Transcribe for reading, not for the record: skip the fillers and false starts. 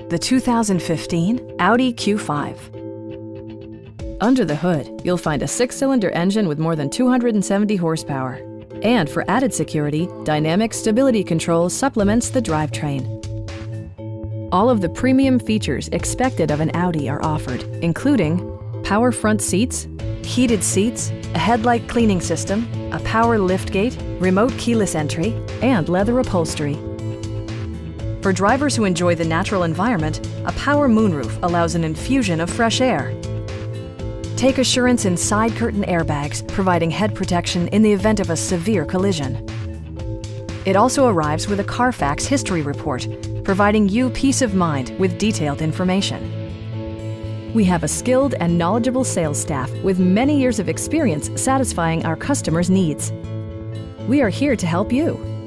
the 2015 Audi Q5. Under the hood, you'll find a 6-cylinder engine with more than 270 horsepower. And for added security, dynamic stability control supplements the drivetrain. All of the premium features expected of an Audi are offered, including power front seats, heated seats, a headlight cleaning system, a power liftgate, remote keyless entry, and leather upholstery. For drivers who enjoy the natural environment, a power moonroof allows an infusion of fresh air. Take assurance in side curtain airbags, providing head protection in the event of a severe collision. It also arrives with a Carfax history report, providing you peace of mind with detailed information. We have a skilled and knowledgeable sales staff with many years of experience satisfying our customers' needs. We are here to help you.